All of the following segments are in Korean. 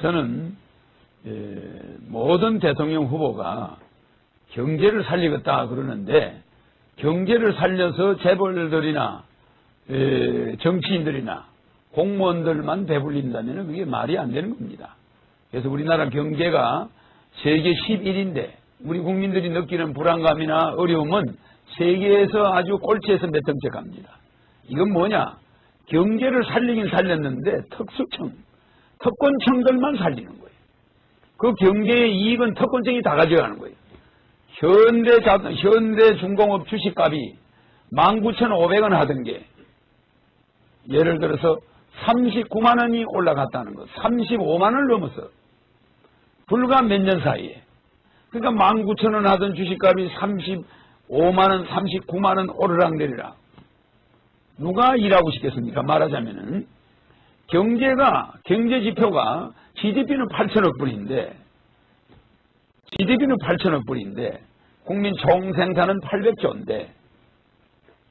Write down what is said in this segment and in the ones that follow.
저는 모든 대통령 후보가 경제를 살리겠다 그러는데 경제를 살려서 재벌들이나 정치인들이나 공무원들만 배불린다면 그게 말이 안 되는 겁니다. 그래서 우리나라 경제가 세계 11인데 우리 국민들이 느끼는 불안감이나 어려움은 세계에서 아주 꼴찌에서 몇 등째 갑니다. 이건 뭐냐? 경제를 살리긴 살렸는데 특권층들만 살리는 거예요. 그 경제의 이익은 특권층이 다 가져가는 거예요. 현대중공업 주식값이 19,500원 하던 게 예를 들어서 39만 원이 올라갔다는 것, 35만 원을 넘었어. 불과 몇 년 사이에. 그러니까 19,000원 하던 주식값이 35만 원, 39만 원 오르락내리락. 누가 일하고 싶겠습니까? 말하자면은 경제지표가 GDP는 8천억 불인데 국민 총생산은 800조인데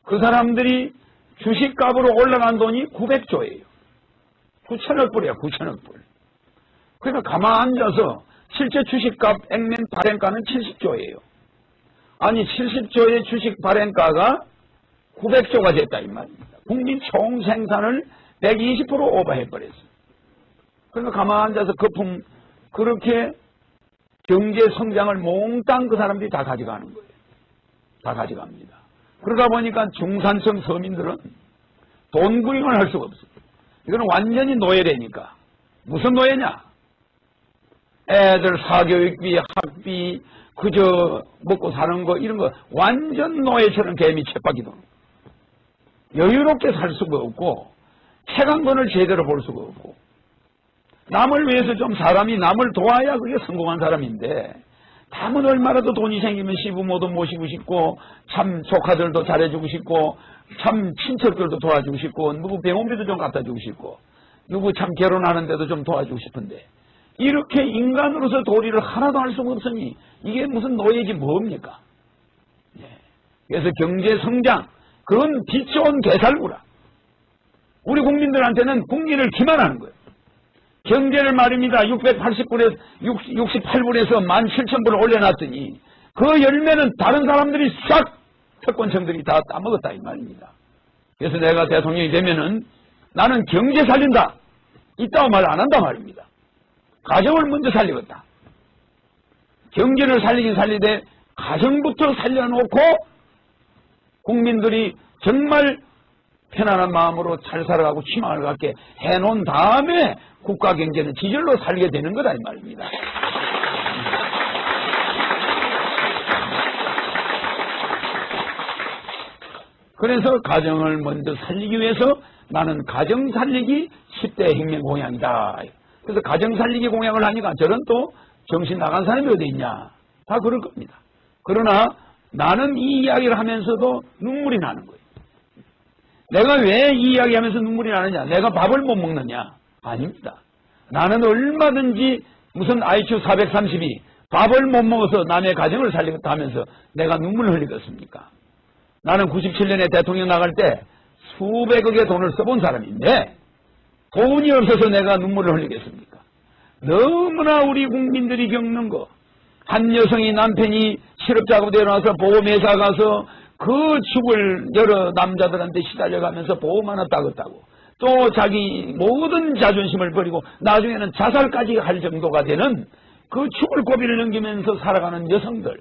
그 사람들이 주식값으로 올라간 돈이 900조예요. 9천억 불이야, 9천억 불. 그러니까 가만 앉아서 실제 주식값 액면 발행가는 70조예요. 아니 70조의 주식 발행가가 900조가 됐다 이 말입니다. 국민 총생산을 120% 오버해버렸어요. 그러니까 가만 앉아서 그렇게 경제 성장을 몽땅 그 사람들이 다 가져가는 거예요. 다 가져갑니다. 그러다 보니까 중산층 서민들은 돈 구입을 할 수가 없어요. 이거는 완전히 노예라니까. 무슨 노예냐? 애들 사교육비, 학비, 그저 먹고 사는 거 이런 거 완전 노예처럼 개미 쳇바퀴 도는 거예요. 여유롭게 살 수가 없고 책 한 권을 제대로 볼 수가 없고 남을 위해서 좀 사람이 남을 도와야 그게 성공한 사람인데 남은 얼마라도 돈이 생기면 시부모도 모시고 싶고 참 조카들도 잘해주고 싶고 참 친척들도 도와주고 싶고 누구 병원비도 좀 갖다 주고 싶고 누구 참 결혼하는데도 좀 도와주고 싶은데 이렇게 인간으로서 도리를 하나도 할 수가 없으니 이게 무슨 노예지 뭡니까? 그래서 경제 성장 그건 빛 좋은 개살구라. 우리 국민들한테는 국리를 기만하는 거예요. 경제를 말입니다. 688불에서 17,000불을 올려놨더니 그 열매는 다른 사람들이 싹 특권층들이 다 따먹었다 이 말입니다. 그래서 내가 대통령이 되면은 나는 경제 살린다. 이따고 말 안 한단 말입니다. 가정을 먼저 살리겠다. 경제를 살리긴 살리되 가정부터 살려놓고 국민들이 정말 편안한 마음으로 잘 살아가고 희망을 갖게 해놓은 다음에 국가 경제는 지절로 살게 되는 거다 이 말입니다. 그래서 가정을 먼저 살리기 위해서 나는 가정 살리기 10대 혁명 공약이다. 그래서 가정 살리기 공약을 하니까 저런 또 정신 나간 사람이 어디 있냐. 다 그럴 겁니다. 그러나 나는 이 이야기를 하면서도 눈물이 나는 거예요. 내가 왜 이 이야기하면서 눈물이 나느냐? 내가 밥을 못 먹느냐? 아닙니다. 나는 얼마든지 무슨 IQ 432 밥을 못 먹어서 남의 가정을 살리겠다 하면서 내가 눈물을 흘리겠습니까? 나는 97년에 대통령 나갈 때 수백억의 돈을 써본 사람인데 돈이 없어서 내가 눈물을 흘리겠습니까? 너무나 우리 국민들이 겪는 거. 한 여성이 남편이 실업자금에 나와서 보험회사 가서 그 죽을 여러 남자들한테 시달려가면서 보험 하나 따겠다고 또 자기 모든 자존심을 버리고 나중에는 자살까지 할 정도가 되는 그 죽을 고비를 넘기면서 살아가는 여성들.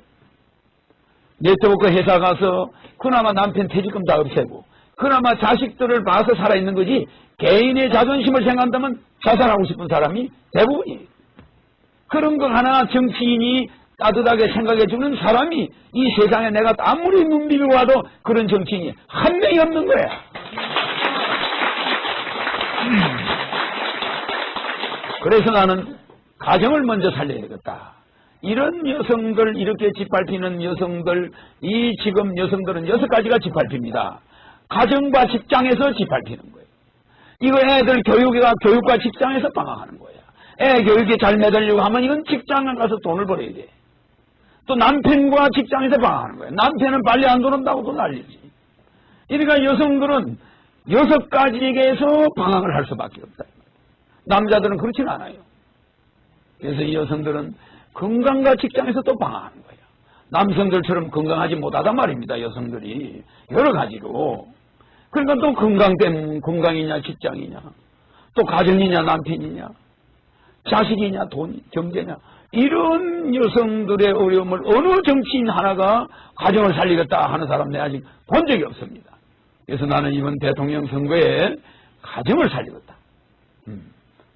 네트워크 회사 가서 그나마 남편 퇴직금 다 없애고 그나마 자식들을 봐서 살아있는 거지 개인의 자존심을 생각한다면 자살하고 싶은 사람이 대부분이에요. 그런 거 하나 정치인이 따뜻하게 생각해주는 사람이 이 세상에 내가 아무리 눈 비비고 와도 그런 정치인이 한 명이 없는 거야. 그래서 나는 가정을 먼저 살려야 되겠다. 이런 여성들, 이렇게 짓밟히는 여성들, 이 지금 여성들은 6가지가 짓밟힙니다. 가정과 직장에서 짓밟히는 거예요. 이거 애들 교육과 직장에서 방황하는 거예요. 애 교육에 잘 매달리고 하면 이건 직장에 가서 돈을 벌어야 돼. 또 남편과 직장에서 방황하는 거예요. 남편은 빨리 안 들어온다고 또 난리지. 그러니까 여성들은 6가지에서 방황을 할 수밖에 없다. 남자들은 그렇진 않아요. 그래서 이 여성들은 건강과 직장에서 또 방황하는 거예요. 남성들처럼 건강하지 못하단 말입니다. 여성들이 여러 가지로. 그러니까 또 건강 때문에 건강이냐 직장이냐 또 가정이냐 남편이냐 자식이냐 돈 경제냐 이런 여성들의 어려움을 어느 정치인 하나가 가정을 살리겠다 하는 사람 내가 아직 본 적이 없습니다. 그래서 나는 이번 대통령 선거에 가정을 살리겠다.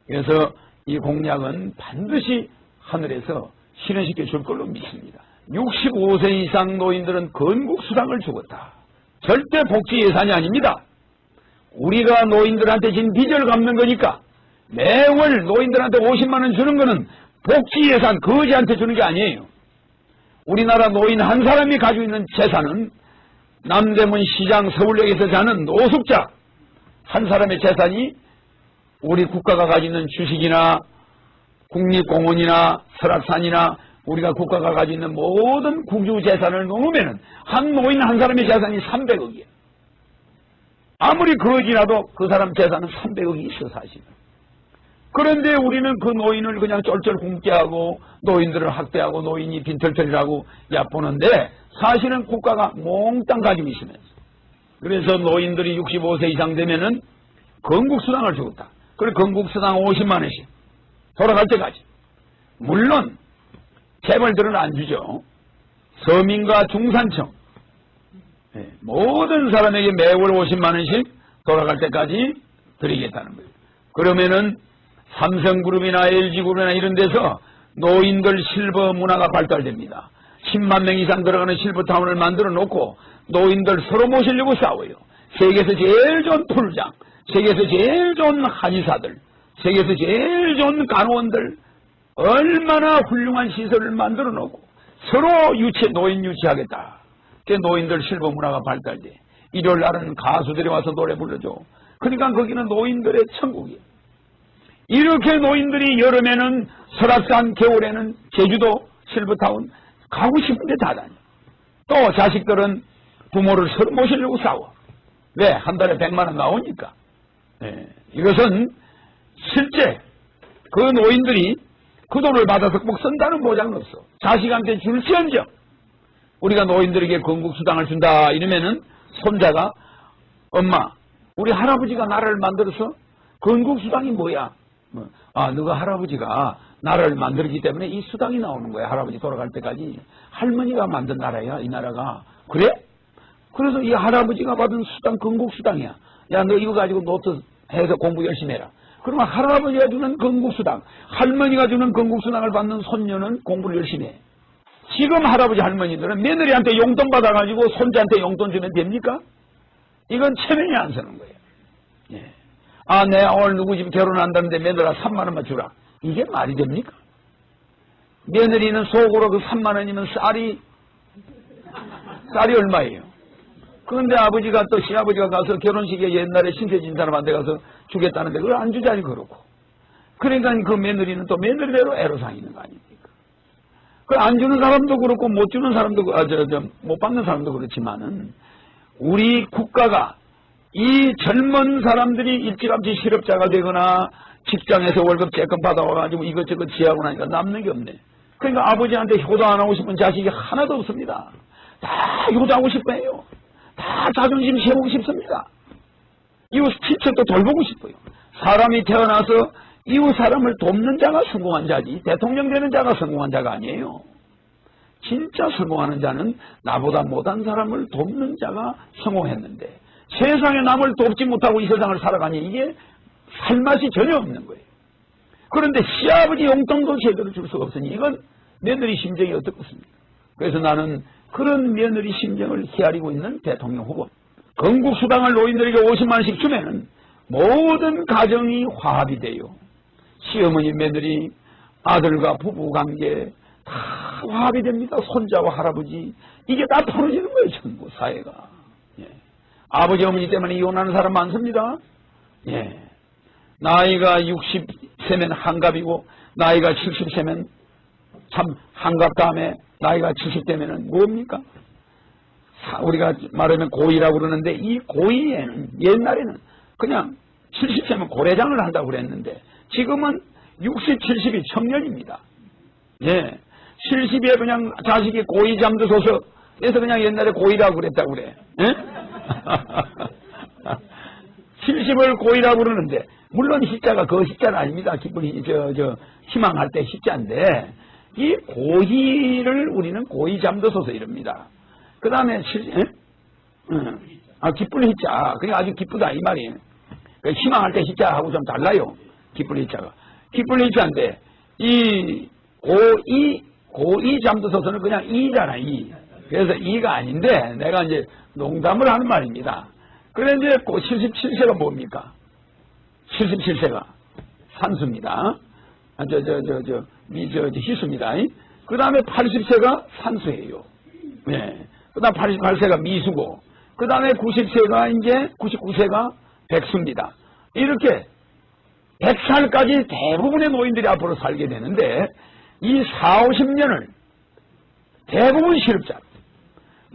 그래서 이 공약은 반드시 하늘에서 실현시켜 줄 걸로 믿습니다. 65세 이상 노인들은 건국수당을 주겠다. 절대 복지 예산이 아닙니다. 우리가 노인들한테 진 빚을 갚는 거니까 매월 노인들한테 50만 원 주는 거는 복지 예산 거지한테 주는 게 아니에요. 우리나라 노인 한 사람이 가지고 있는 재산은 남대문 시장 서울역에서 사는 노숙자 한 사람의 재산이 우리 국가가 가지고 있는 주식이나 국립공원이나 설악산이나 우리가 국가가 가지고 있는 모든 국유 재산을 놓으면 한 노인 한 사람의 재산이 300억이에요. 아무리 거지라도 그 사람 재산은 300억이 있어 사실은. 그런데 우리는 그 노인을 그냥 쫄쫄 굶게 하고 노인들을 학대하고 노인이 빈털털이라고 얕보는데 사실은 국가가 몽땅 가지고 있으면서 그래서 노인들이 65세 이상 되면은 건국수당을 주겠다. 그리고 건국수당 50만 원씩 돌아갈 때까지. 물론 재벌들은 안 주죠. 서민과 중산층 모든 사람에게 매월 50만 원씩 돌아갈 때까지 드리겠다는 거예요. 그러면은 삼성그룹이나 LG그룹이나 이런 데서 노인들 실버 문화가 발달됩니다. 10만 명 이상 들어가는 실버타운을 만들어 놓고 노인들 서로 모시려고 싸워요. 세계에서 제일 좋은 풀장, 세계에서 제일 좋은 한의사들, 세계에서 제일 좋은 간호원들 얼마나 훌륭한 시설을 만들어 놓고 서로 노인 유치하겠다. 그 노인들 실버 문화가 발달돼. 일요일 날은 가수들이 와서 노래 불러줘. 그러니까 거기는 노인들의 천국이에요. 이렇게 노인들이 여름에는 설악산, 겨울에는 제주도 실버타운 가고 싶은데 다 다녀. 또 자식들은 부모를 서로 모시려고 싸워. 왜? 한 달에 100만 원 나오니까. 이것은 실제 그 노인들이 그 돈을 받아서 꼭 쓴다는 보장은 없어. 자식한테 줄지언정 우리가 노인들에게 건국수당을 준다 이러면은 손자가 엄마 우리 할아버지가 나라를 만들어서 건국수당이 뭐야? 아 너가 할아버지가 나라를 만들기 때문에 이 수당이 나오는 거야. 할아버지 돌아갈 때까지. 할머니가 만든 나라야 이 나라가. 그래? 그래서 이 할아버지가 받은 수당 건국수당이야. 야 너 이거 가지고 노트 해서 공부 열심히 해라. 그러면 할아버지가 주는 건국수당, 할머니가 주는 건국수당을 받는 손녀는 공부를 열심히 해. 지금 할아버지 할머니들은 며느리한테 용돈 받아가지고 손자한테 용돈 주면 됩니까? 이건 체면이 안 서는 거예요. 예. 아, 내가 오늘 누구 집 결혼한다는데 며느리가 3만 원만 주라. 이게 말이 됩니까? 며느리는 속으로 그 3만 원이면 쌀이 얼마예요? 그런데 아버지가 또 시아버지가 가서 결혼식에 옛날에 신세진 사람한테 가서 주겠다는데 그걸 안 주자니 그렇고. 그러니까 그 며느리는 또 며느리대로 애로사항이 있는 거 아닙니까? 그 안 주는 사람도 그렇고 못 주는 사람도 못 받는 사람도 그렇지만은 우리 국가가 이 젊은 사람들이 일찌감치 실업자가 되거나 직장에서 월급 쬐끔 받아와가지고 이것저것 지하고 나니까 남는 게 없네. 그러니까 아버지한테 효도 안 하고 싶은 자식이 하나도 없습니다. 다 효도하고 싶어요. 다 자존심 세우고 싶습니다. 이웃 친척도 돌보고 싶어요. 사람이 태어나서 이웃 사람을 돕는 자가 성공한 자지 대통령 되는 자가 성공한 자가 아니에요. 진짜 성공하는 자는 나보다 못한 사람을 돕는 자가 성공했는데 세상에 남을 돕지 못하고 이 세상을 살아가니 이게 살맛이 전혀 없는 거예요. 그런데 시아버지 용돈도 제대로 줄 수가 없으니 이건 며느리 심정이 어떻겠습니까? 그래서 나는 그런 며느리 심정을 헤아리고 있는 대통령 후보. 건국수당을 노인들에게 50만 원씩 주면은 모든 가정이 화합이 돼요. 시어머니, 며느리, 아들과 부부관계 다 화합이 됩니다. 손자와 할아버지 이게 다 풀어지는 거예요. 전부 사회가. 예. 아버지 어머니 때문에 이혼하는 사람 많습니다. 예. 나이가 60세면 한갑이고 나이가 70세면 참 한갑 다음에 나이가 70대면은 뭡니까? 우리가 말하면 고이라고 그러는데 이 고이에는 옛날에는 그냥 70세면 고래장을 한다고 그랬는데 지금은 60, 70이 청년입니다. 예. 70에 그냥 자식이 고이 잠드소서 해서 그냥 옛날에 고이라고 그랬다고 그래. 예? 70을 고이라고 그러는데, 물론 시자가 그 시자는 아닙니다. 기쁨이, 희망할 때 시자인데, 이 고이를 우리는 고이 잠드소서 이럽니다. 그 다음에, 기쁠 희자. 그게 아주 기쁘다, 이 말이에요. 희망할 때 희자하고 좀 달라요. 기쁠 희자가. 기쁠 희자인데, 이 고이 잠드소서는 그냥 이잖아, 이. 그래서 이가 아닌데, 내가 이제 농담을 하는 말입니다. 그래, 이제 77세가 뭡니까? 77세가 산수입니다. 희수입니다. 그 다음에 80세가 산수예요. 네. 그 다음 88세가 미수고, 그 다음에 90세가 이제 99세가 백수입니다. 이렇게 100살까지 대부분의 노인들이 앞으로 살게 되는데, 이 40, 50년을 대부분 실업자,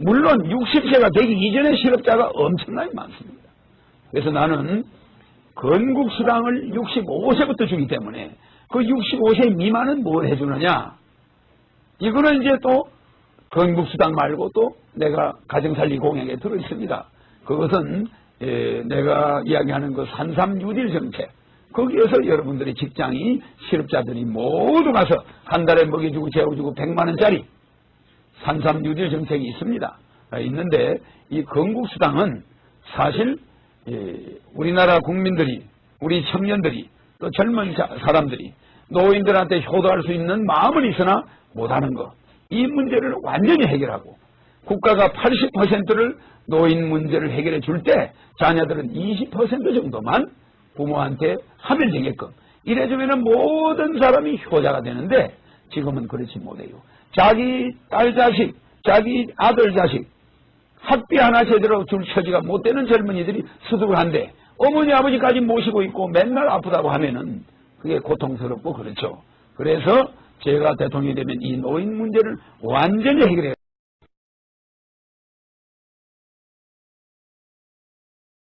물론 60세가 되기 이전의 실업자가 엄청나게 많습니다. 그래서 나는 건국수당을 65세부터 주기 때문에 그 65세 미만은 뭘 해주느냐, 이거는 이제 또 건국수당 말고 또 내가 가정살리 공약에 들어있습니다. 그것은 내가 이야기하는 그 산삼유딜 정책, 거기에서 여러분들의 직장이 실업자들이 모두 가서 한 달에 먹여주고 재워주고 100만원짜리 산삼유딜 정책이 있습니다. 있는데 이 건국수당은 사실 우리나라 국민들이, 우리 청년들이, 또 젊은 사람들이 노인들한테 효도할 수 있는 마음은 있으나 못하는 것, 이 문제를 완전히 해결하고 국가가 80%를 노인 문제를 해결해 줄 때 자녀들은 20% 정도만 부모한테 하면 되게끔 이래주면 모든 사람이 효자가 되는데, 지금은 그렇지 못해요. 자기 딸 자식, 자기 아들 자식 학비 하나 제대로 줄 처지가 못 되는 젊은이들이 수두를 한데 어머니 아버지까지 모시고 있고 맨날 아프다고 하면은 그게 고통스럽고 그렇죠. 그래서 제가 대통령이 되면 이 노인 문제를 완전히 해결해